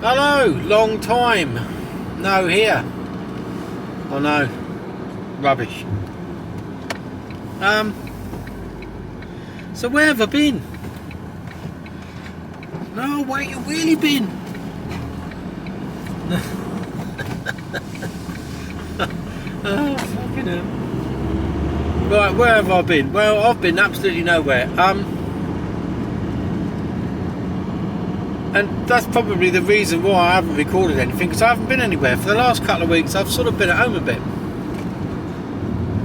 Hello, long time no here. Oh no, rubbish. So where have I been? No, where you really been? Oh, fucking hell. Right, where have I been? Well, I've been absolutely nowhere. And that's probably the reason why I haven't recorded anything, because I haven't been anywhere. For the last couple of weeks I've sort of been at home a bit,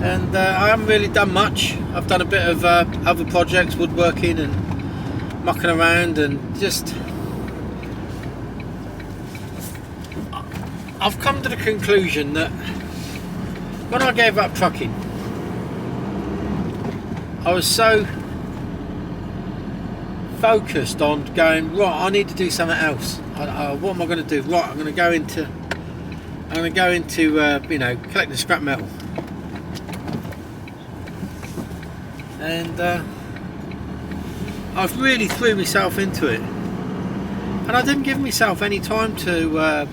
and I haven't really done much. I've done a bit of other projects, woodworking and mucking around, and just I've come to the conclusion that when I gave up trucking, I was so focused on going, right, I need to do something else. What am I going to do? Right, I'm going to go into collecting scrap metal, and I've really threw myself into it, and I didn't give myself any time to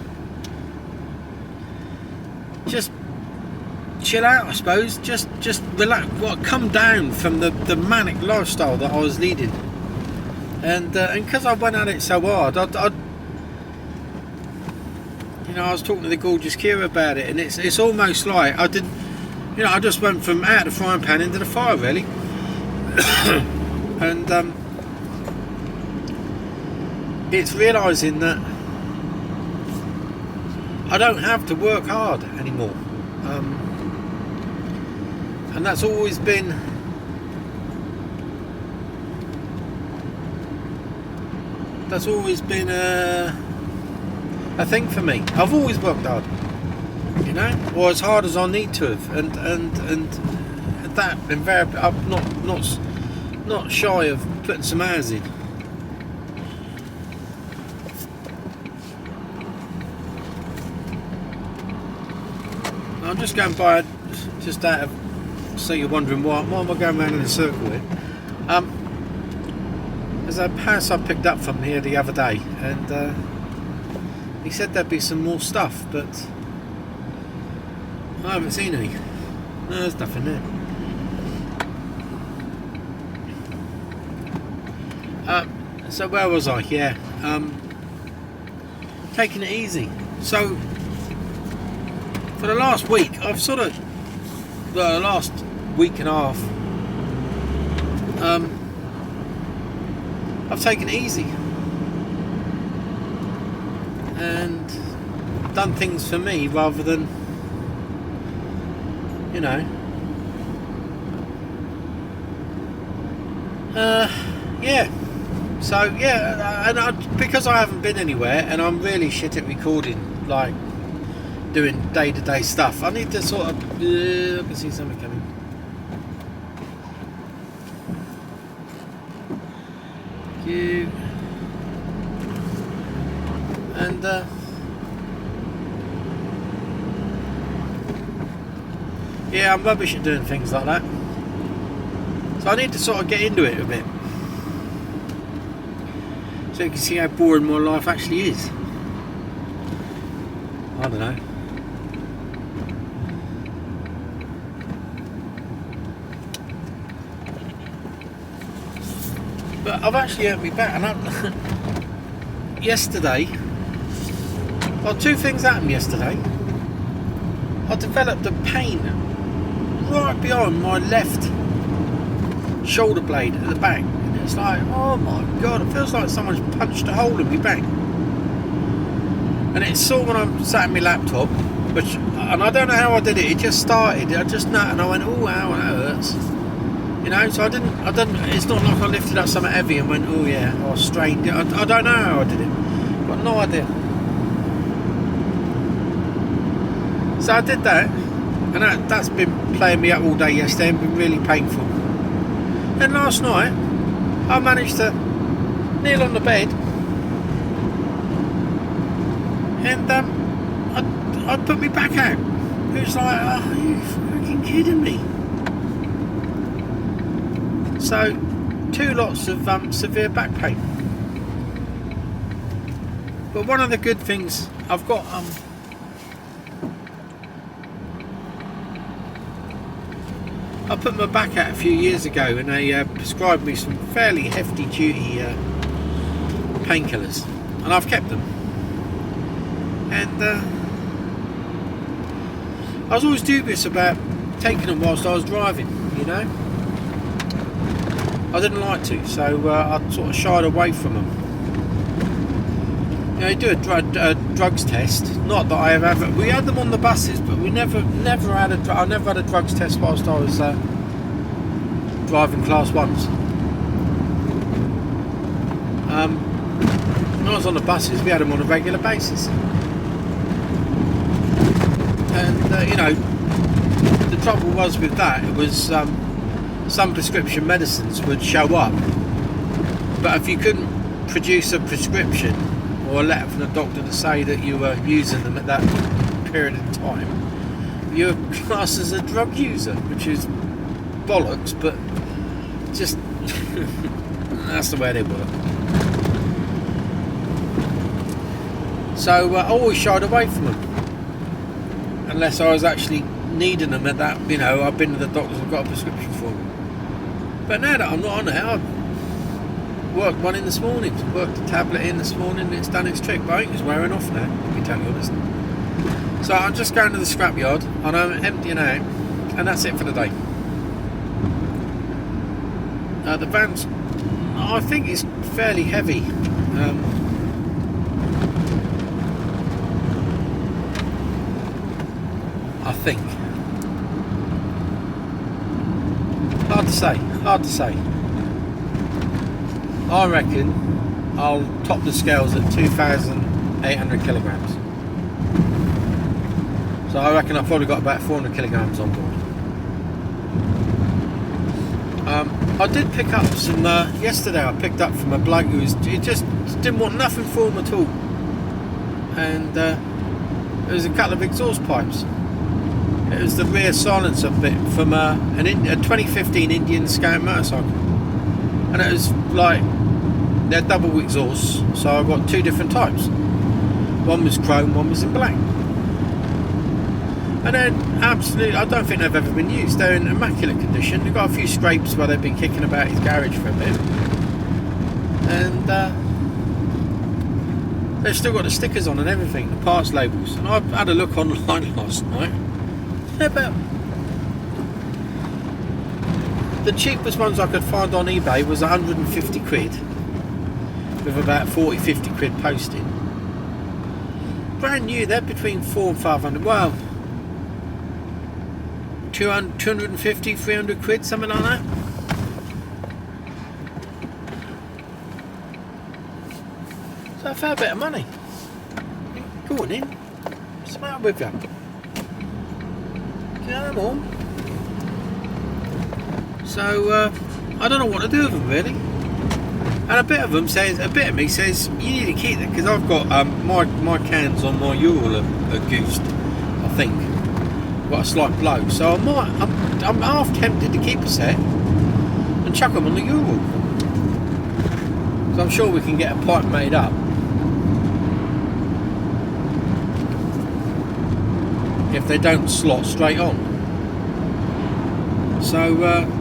just chill out, I suppose, just relax, come down from the manic lifestyle that I was leading. And because I went at it so hard, I was talking to the gorgeous Kira about it, and it's almost like I just went from out of the frying pan into the fire, really. And it's realising that I don't have to work hard anymore, and that's always been a thing for me. I've always worked hard, or as hard as I need to have, and that invariably I'm not shy of putting some hours in. I'm just going by, just out of, so you're wondering why am I going around in a circle here? There's a house I picked up from here the other day, and he said there'd be some more stuff, but I haven't seen any. No, there's nothing there. So where was I? Yeah, taking it easy. So for the last week, the last week and a half, I've taken it easy and done things for me rather than, yeah. So yeah, and because I haven't been anywhere, and I'm really shit at recording, like doing day-to-day stuff, I need to sort of I can see something coming. You and yeah, I'm rubbish at doing things like that, so I need to sort of get into it a bit, so you can see how boring my life actually is. I don't know. But I've actually hurt me back, and yesterday, well, two things happened yesterday. I developed a pain right behind my left shoulder blade at the back, and it's like, oh my god, it feels like someone's punched a hole in my back. And it's sore when I'm sat in my laptop, and I don't know how I did it. It just started. I just nut, and I went, oh wow, that hurts. So I didn't. It's not like I lifted up something heavy and went, oh yeah, I strained it. I don't know how I did it. I've got no idea. So I did that, and that's been playing me up all day yesterday and been really painful. And last night, I managed to kneel on the bed, and I put my back out. It was like, oh, are you fucking kidding me? So, 2 lots of severe back pain. But one of the good things I've got, I put my back out a few years ago, and they prescribed me some fairly hefty duty painkillers, and I've kept them. And I was always dubious about taking them whilst I was driving, you know. I didn't like to, so I sort of shied away from them. You know, you do a drugs test. Not that I have ever. We had them on the buses, but we never had a. I never had a drugs test whilst I was driving class ones. When I was on the buses, we had them on a regular basis. And you know, the trouble was with that, it was some prescription medicines would show up, but if you couldn't produce a prescription or a letter from the doctor to say that you were using them at that period of time, you were classed as a drug user, which is bollocks, but just that's the way they work. So I always shied away from them, unless I was actually needing them at that, you know, I've been to the doctors and got a prescription for them. But now that I'm not on it, I worked one in this morning, worked a tablet in this morning, it's done its trick, but I think it's wearing off now, to be totally honest. So I'm just going to the scrapyard, and I'm emptying out, and that's it for the day. The van's, I think it's fairly heavy. I think. Hard to say. I reckon I'll top the scales at 2,800 kilograms. So I reckon I've probably got about 400 kilograms on board. I did pick up some, yesterday I picked up from a bloke who just didn't want nothing for him at all. And there was a couple of exhaust pipes. It was the rear silencer bit from a 2015 Indian Scout motorcycle, and it was like they're double exhausts, so I've got two different types. One was chrome, one was in black, and then absolutely, I don't think they've ever been used. They're in immaculate condition. They've got a few scrapes where they've been kicking about his garage for a bit, and they've still got the stickers on and everything, the parts labels. And I had a look online last night. About the cheapest ones I could find on eBay was 150 quid with about 40-50 quid posting. Brand new, they're between 400 and 500, well 250, 300 quid, something like that. So a fair bit of money. Go on in, what's the matter with you? Yeah, I'm on. So I don't know what to do with them really. And a bit of me says you need to keep them, because I've got my cans on my Ural are goosed, I think. I've got a slight blow, so I'm half tempted to keep a set and chuck them on the Ural. So I'm sure we can get a pipe made up. If they don't slot straight on. So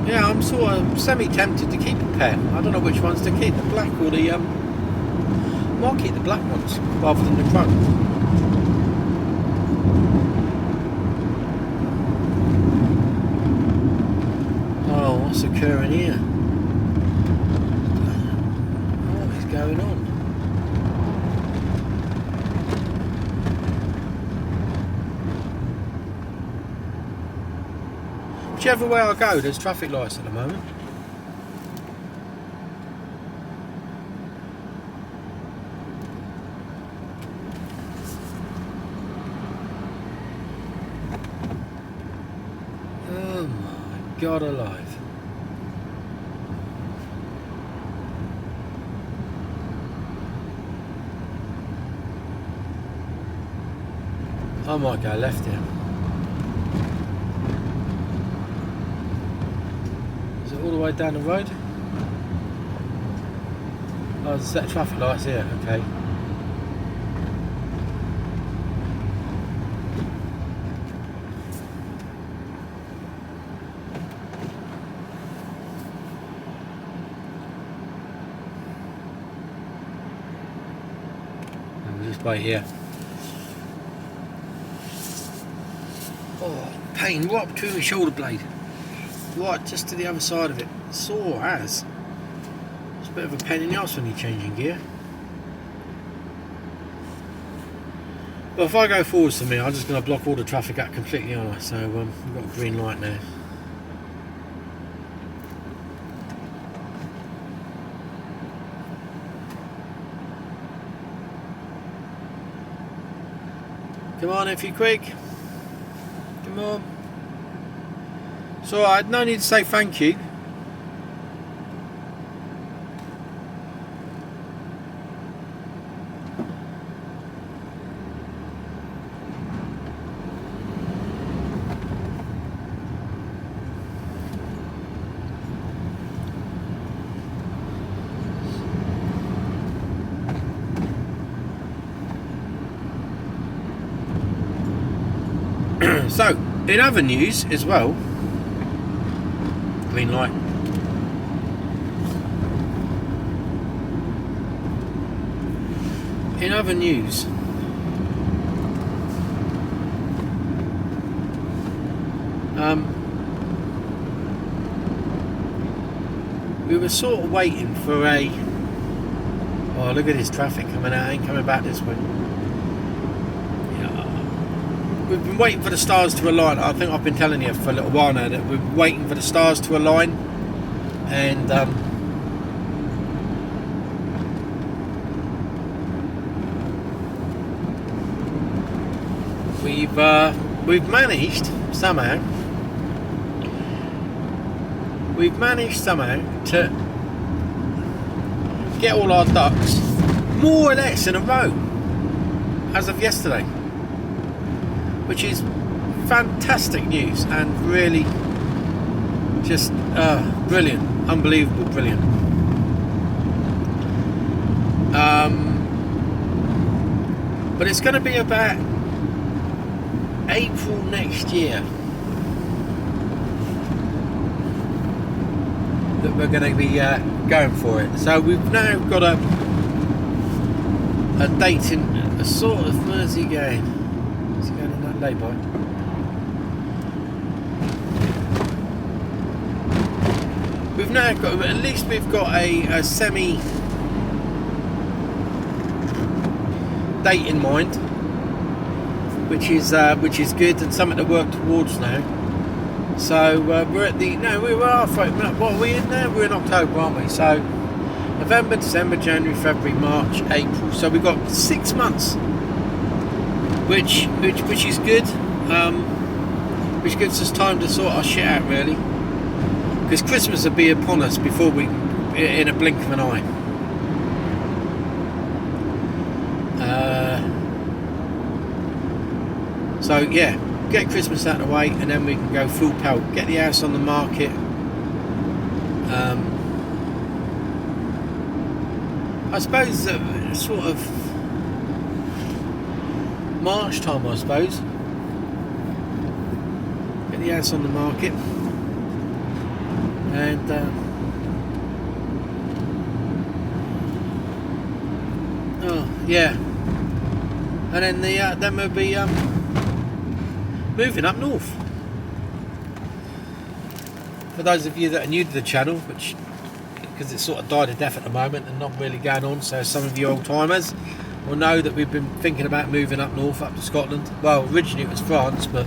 yeah, I'm sort of semi-tempted to keep a pair. I don't know which ones to keep, the black or the I might keep the black ones rather than the chrome. Oh, what's occurring here? What is going on? Whichever way I go, there's traffic lights at the moment. Oh my God alive. I might go left here. All the way down the road. Oh, there's a set of traffic lights here, okay. this way here. Oh, pain right between the shoulder blade. Right just to the other side of it. Sore as. It's a bit of a pain in the arse when you're changing gear. Well, if I go forwards to me, I'm just going to block all the traffic out completely, aren't I? So we've got a green light now. Come on, if you're quick. Come on. It's alright, no need to say thank you. So, in other news as well, green light. In other news, we were sort of waiting for a. Oh, look at this traffic coming out, ain't coming back this way. We've been waiting for the stars to align. I think I've been telling you for a little while now that we're waiting for the stars to align, and we've managed somehow. We've managed somehow to get all our ducks more or less in a row as of yesterday, which is fantastic news and really just brilliant, unbelievable, brilliant. But it's going to be about April next year that we're going to be going for it. So we've now got a date in a sort of, where's he going? Is he going in that lay-by? We've now got, at least we've got a semi date in mind, which is good and something to work towards now. So we're at the, no, we're halfway, what are we in now? We're in October, aren't we? So November, December, January, February, March, April. So we've got 6 months, which is good, which gives us time to sort our shit out, really, because Christmas will be upon us before we, in a blink of an eye. So yeah, get Christmas out of the way, and then we can go full pelt, get the house on the market. I suppose sort of March time, I suppose. Get the house on the market, and oh yeah, and then then we'll be moving up north. For those of you that are new to the channel, which, because it's sort of died a death at the moment and not really going on, so some of you old timers will know that we've been thinking about moving up north, up to Scotland. Well, originally it was France, but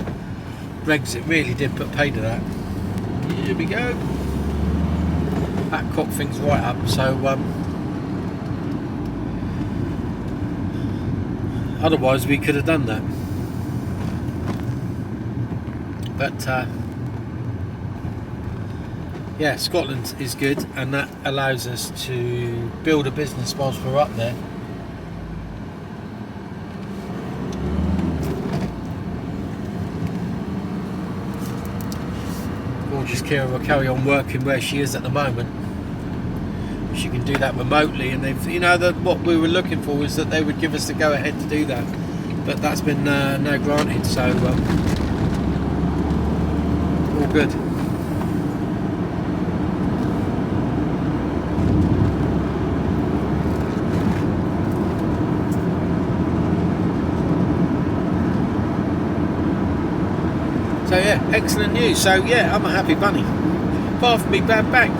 Brexit really did put pay to that. Here we go. That cocked things right up. So otherwise we could have done that. But yeah, Scotland is good, and that allows us to build a business whilst we're up there. Gorgeous Kira will carry on working where she is at the moment. She can do that remotely, and they've, you know, what we were looking for was that they would give us the go ahead to do that, but that's been no granted. So all good. yeah, excellent news. So yeah, I'm a happy bunny. Apart from me bad back.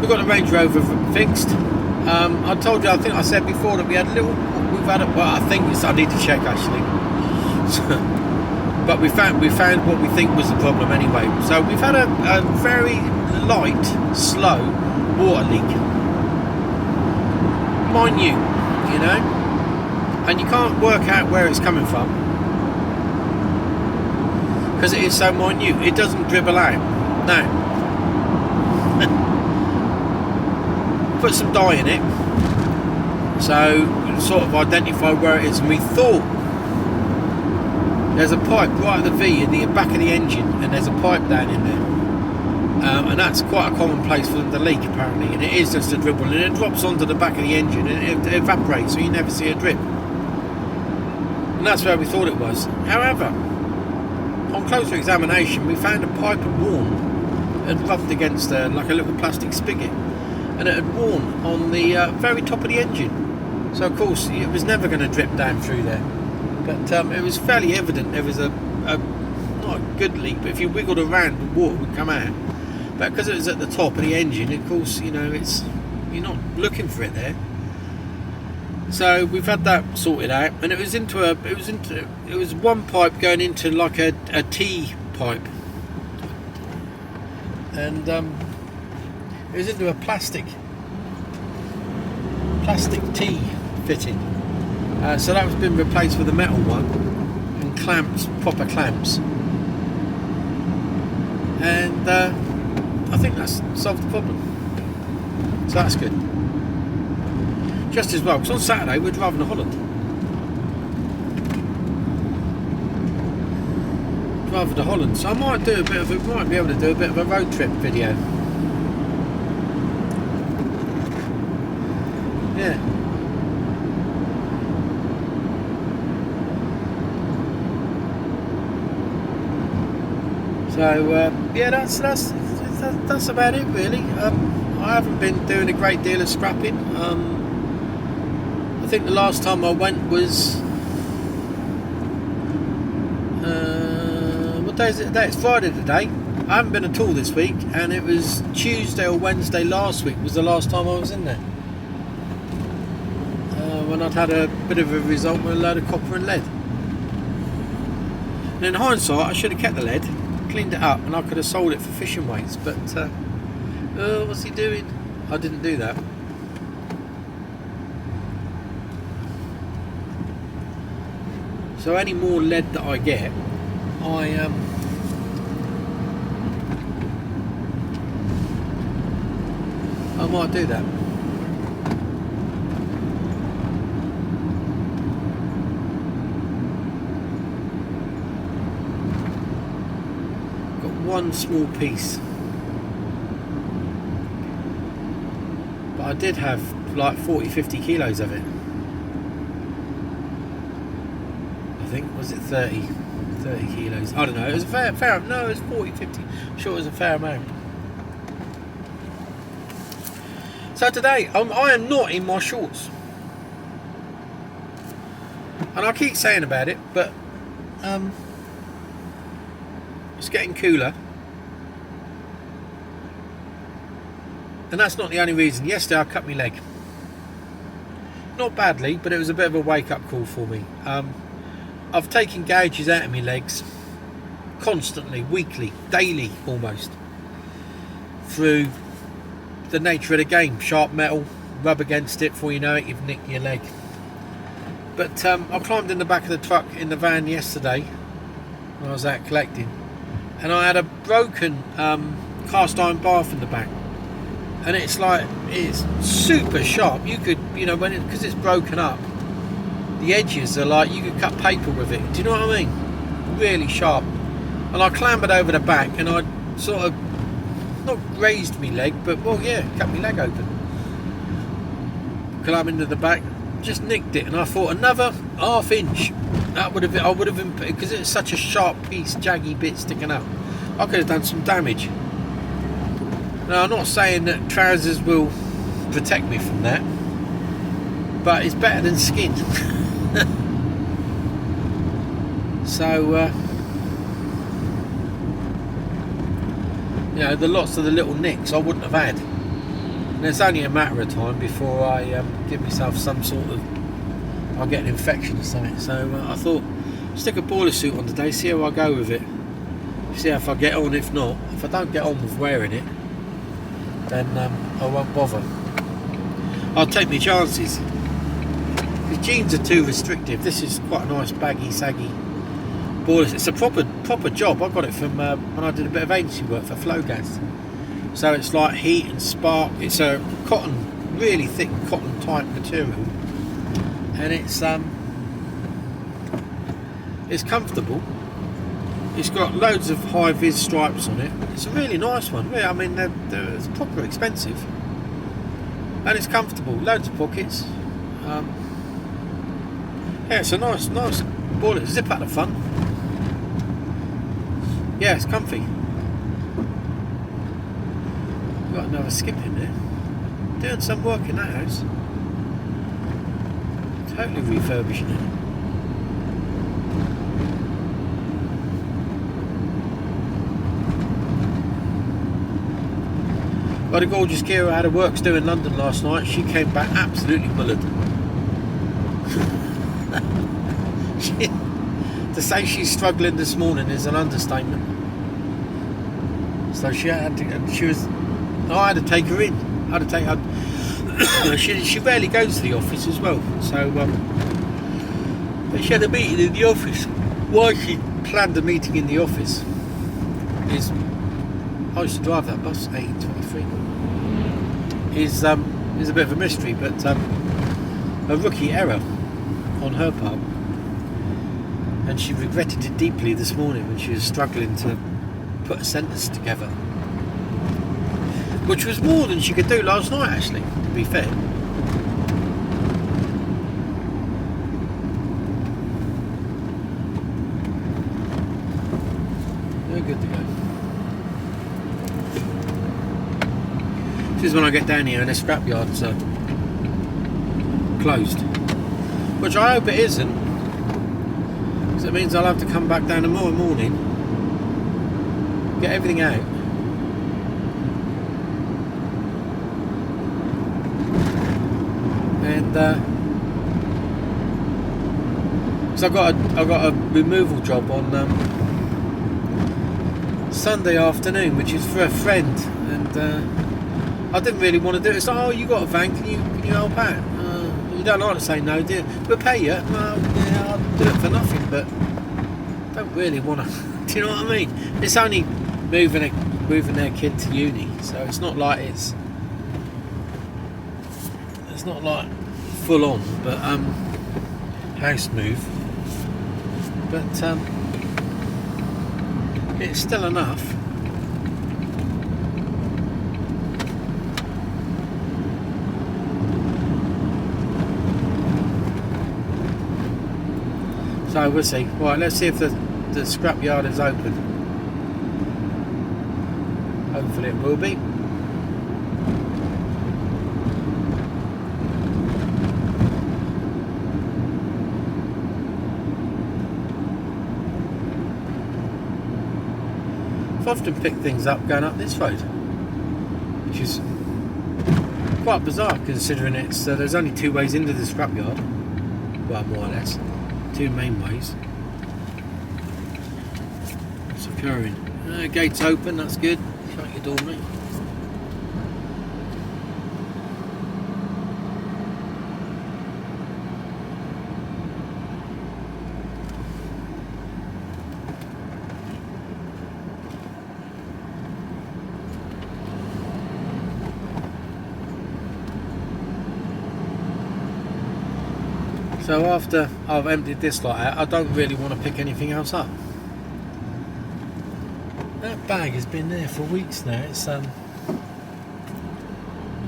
We've got the Range Rover fixed. I told you, I think I said before that I think it's, I need to check actually. But we found what we think was the problem anyway. So we've had a very light, slow water leak. Minute, you know? And you can't work out where it's coming from. Because it is so minute. It doesn't dribble out. No. Put some dye in it. So sort of identify where it is, and we thought there's a pipe right at the V in the back of the engine, and there's a pipe down in there, and that's quite a common place for them to leak apparently, and it is just a dribble, and it drops onto the back of the engine and it evaporates, so you never see a drip, and that's where we thought it was. However, on closer examination, we found a pipe had worn and rubbed against like a little plastic spigot, and it had worn on the very top of the engine. So of course it was never going to drip down through there, but it was fairly evident there was a not a good leak, but if you wiggled around the water would come out. But because it was at the top of the engine, of course, you know, you're not looking for it there. So we've had that sorted out, and it was one pipe going into like a T pipe, and it was into a plastic T fitting, so that was been replaced with a metal one and clamps, proper clamps, and I think that's solved the problem, so that's good. Just as well, because on Saturday we're driving to Holland. So I might be able to do a bit of a road trip video. Yeah. So yeah, that's about it really. I haven't been doing a great deal of scrapping. I think the last time I went was what day is it today? It's Friday today. I haven't been at all this week, and it was Tuesday or Wednesday last week was the last time I was in there. When I'd had a bit of a result with a load of copper and lead. And in hindsight, I should have kept the lead, cleaned it up, and I could have sold it for fishing weights, but oh, what's he doing? I didn't do that. So any more lead that I get, I might do that. Got one small piece, but I did have like 40-50 kilos of it. I think, was it 30 kilos? I don't know, it was a fair no, it was 40-50, I'm sure it was a fair amount. So today, I am not in my shorts, and I keep saying about it, but it's getting cooler, and that's not the only reason. Yesterday I cut my leg, not badly, but it was a bit of a wake-up call for me. I've taken gouges out of my legs constantly, weekly, daily almost, through the nature of the game. Sharp metal, rub against it, before you know it, you've nicked your leg. But I climbed in the back of the truck in the van yesterday when I was out collecting, and I had a broken cast iron bath in the back, and it's super sharp. You could, you know, because it's broken up, the edges are like, you could cut paper with it. Do you know what I mean? Really sharp. And I clambered over the back, and I sort of not grazed my leg, but well, yeah, cut my leg open. Climbed into the back, just nicked it, and I thought another ½ inch. I would have, because it's such a sharp piece, jaggy bit sticking up, I could have done some damage. Now I'm not saying that trousers will protect me from that, but it's better than skin. So you know, the lots of the little nicks I wouldn't have had. And it's only a matter of time before I give myself some sort of, I'll get an infection or something. So I thought, stick a boiler suit on today, see how I go with it, see if I get on. If not, if I don't get on with wearing it, then I won't bother. I'll take my chances. The jeans are too restrictive. This is quite a nice baggy, saggy boiler. It's a proper job. I got it from when I did a bit of agency work for Flowgas. So it's like heat and spark. It's a cotton, really thick cotton type material, and it's comfortable. It's got loads of high vis stripes on it. It's a really nice one. Yeah, I mean they're proper expensive, and it's comfortable. Loads of pockets. Yeah, it's a nice boiler. Zip out the front. Yeah, it's comfy. Got another skip in there. Doing some work in that house. Totally refurbishing it. Well, the gorgeous Kira had a works do in London last night. She came back absolutely mullered. To say she's struggling this morning is an understatement. So I had to take her in. I had to take her. She rarely goes to the office as well. So but she had a meeting in the office. Why she planned a meeting in the office is, I used to drive that bus, 1823. Is a bit of a mystery, but a rookie error on her part. And she regretted it deeply this morning when she was struggling to put a sentence together, which was more than she could do last night, actually, to be fair. They're good to go. This is when I get down here and the scrapyard's closed, which I hope it isn't. It means I'll have to come back down tomorrow morning, get everything out, and so I've got a removal job on Sunday afternoon, which is for a friend, and I didn't really want to do it. It's like, oh, you got a van, can you help out? You don't like to say no, do you? We'll pay you. Well, yeah, I'll do it for nothing, but don't really want to. Do you know what I mean? It's only moving their kid to uni, so it's not like it's not like full on, but house move. But it's still enough. So we'll see. Right, let's see if the scrapyard is open. Hopefully it will be. I've often picked things up going up this road, which is quite bizarre considering it's there's only two ways into the scrapyard. Well, more or less. Two main ways. What's occurring? Gates open, that's good. Shut your door, mate. So after I've emptied this lot out, I don't really want to pick anything else up. That bag has been there for weeks now. It's a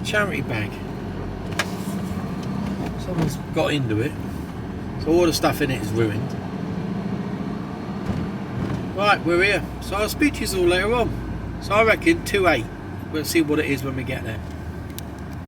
charity bag. Someone's got into it, so all the stuff in it is ruined. Right, we're here. So I'll speak to you all later on. So I reckon 2-8. We'll see what it is when we get there.